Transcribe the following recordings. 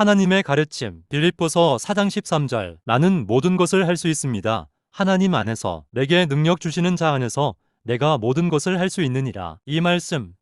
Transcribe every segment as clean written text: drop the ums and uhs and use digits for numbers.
하나님의 가르침 빌립보서 4장 13절 나는 모든 것을 할 수 있습니다. 하나님 안에서 내게 능력 주시는 자 안에서 내가 모든 것을 할 수 있느니라. 이 말씀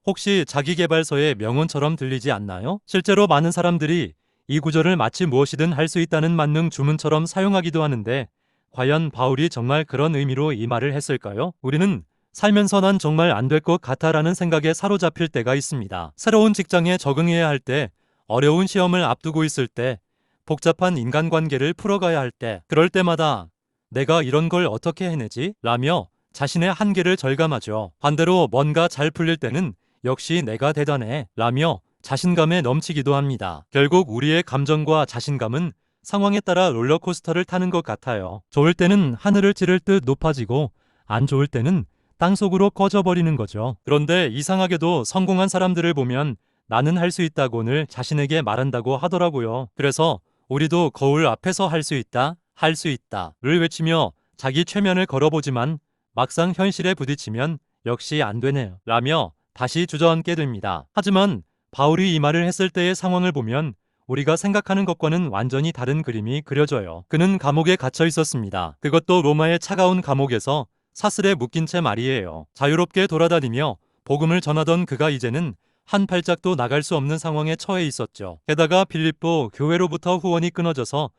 혹시 자기계발서의 명언처럼 들리지 않나요? 실제로 많은 사람들이 이 구절을 마치 무엇이든 할 수 있다는 만능 주문처럼 사용하기도 하는데 과연 바울이 정말 그런 의미로 이 말을 했을까요? 우리는 살면서 난 정말 안 될 것 같아라는 생각에 사로잡힐 때가 있습니다. 새로운 직장에 적응해야 할 때, 어려운 시험을 앞두고 있을 때, 복잡한 인간관계를 풀어가야 할 때, 그럴 때마다 내가 이런 걸 어떻게 해내지? 라며 자신의 한계를 절감하죠. 반대로 뭔가 잘 풀릴 때는 역시 내가 대단해 라며 자신감에 넘치기도 합니다. 결국 우리의 감정과 자신감은 상황에 따라 롤러코스터를 타는 것 같아요. 좋을 때는 하늘을 찌를 듯 높아지고 안 좋을 때는 땅속으로 꺼져버리는 거죠. 그런데 이상하게도 성공한 사람들을 보면 나는 할 수 있다고늘 자신에게 말한다고 하더라고요. 그래서 우리도 거울 앞에서 할 수 있다, 할 수 있다를 외치며 자기 최면을 걸어보지만 막상 현실에 부딪히면 역시 안 되네요 라며 다시 주저앉게 됩니다. 하지만 바울이 이 말을 했을 때의 상황을 보면 우리가 생각하는 것과는 완전히 다른 그림이 그려져요. 그는 감옥에 갇혀 있었습니다. 그것도 로마의 차가운 감옥에서 사슬에 묶인 채 말이에요. 자유롭게 돌아다니며 복음을 전하던 그가 이제는 한 발짝도 나갈 수 없는 상황에 처해 있었죠. 게다가 빌립보 교회로부터 후원이 끊어져서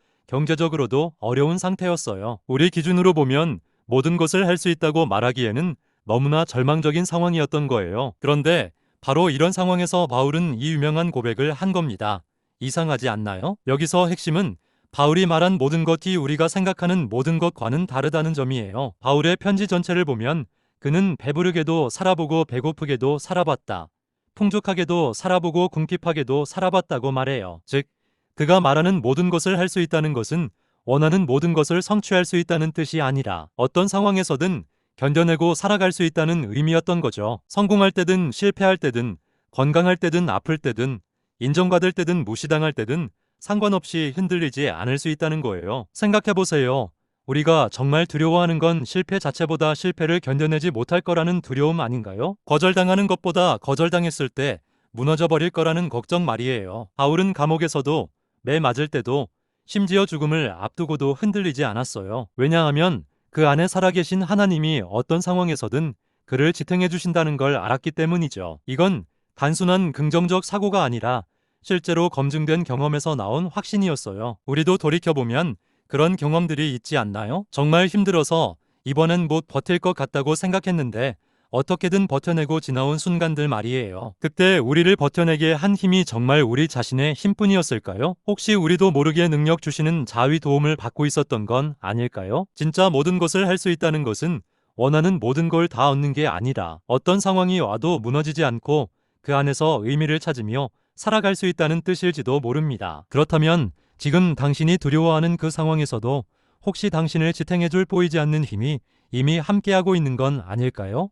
경제적으로도 어려운 상태였어요. 우리 기준으로 보면 모든 것을 할 수 있다고 말하기에는 너무나 절망적인 상황이었던 거예요. 그런데 바로 이런 상황에서 바울은 이 유명한 고백을 한 겁니다. 이상하지 않나요? 여기서 핵심은 바울이 말한 모든 것이 우리가 생각하는 모든 것과는 다르다는 점이에요. 바울의 편지 전체를 보면 그는 배부르게도 살아보고 배고프게도 살아봤다. 풍족하게도 살아보고 궁핍하게도 살아봤다고 말해요. 즉, 그가 말하는 모든 것을 할 수 있다는 것은 원하는 모든 것을 성취할 수 있다는 뜻이 아니라 어떤 상황에서든 견뎌내고 살아갈 수 있다는 의미였던 거죠. 성공할 때든 실패할 때든 건강할 때든 아플 때든 인정받을 때든 무시당할 때든 상관없이 흔들리지 않을 수 있다는 거예요. 생각해보세요. 우리가 정말 두려워하는 건 실패 자체보다 실패를 견뎌내지 못할 거라는 두려움 아닌가요? 거절당하는 것보다 거절당했을 때 무너져 버릴 거라는 걱정 말이에요. 바울은 감옥에서도 매 맞을 때도 심지어 죽음을 앞두고도 흔들리지 않았어요. 왜냐하면 그 안에 살아계신 하나님이 어떤 상황에서든 그를 지탱해 주신다는 걸 알았기 때문이죠. 이건 단순한 긍정적 사고가 아니라 실제로 검증된 경험에서 나온 확신이었어요. 우리도 돌이켜보면 그런 경험들이 있지 않나요? 정말 힘들어서 이번엔 못 버틸 것 같다고 생각했는데 어떻게든 버텨내고 지나온 순간들 말이에요. 그때 우리를 버텨내게 한 힘이 정말 우리 자신의 힘뿐이었을까요? 혹시 우리도 모르게 능력 주시는 자위 도움을 받고 있었던 건 아닐까요? 진짜 모든 것을 할 수 있다는 것은 원하는 모든 걸 다 얻는 게 아니라 어떤 상황이 와도 무너지지 않고 그 안에서 의미를 찾으며 살아갈 수 있다는 뜻일지도 모릅니다. 그렇다면 지금 당신이 두려워하는 그 상황에서도 혹시 당신을 지탱해줄 보이지 않는 힘이 이미 함께하고 있는 건 아닐까요?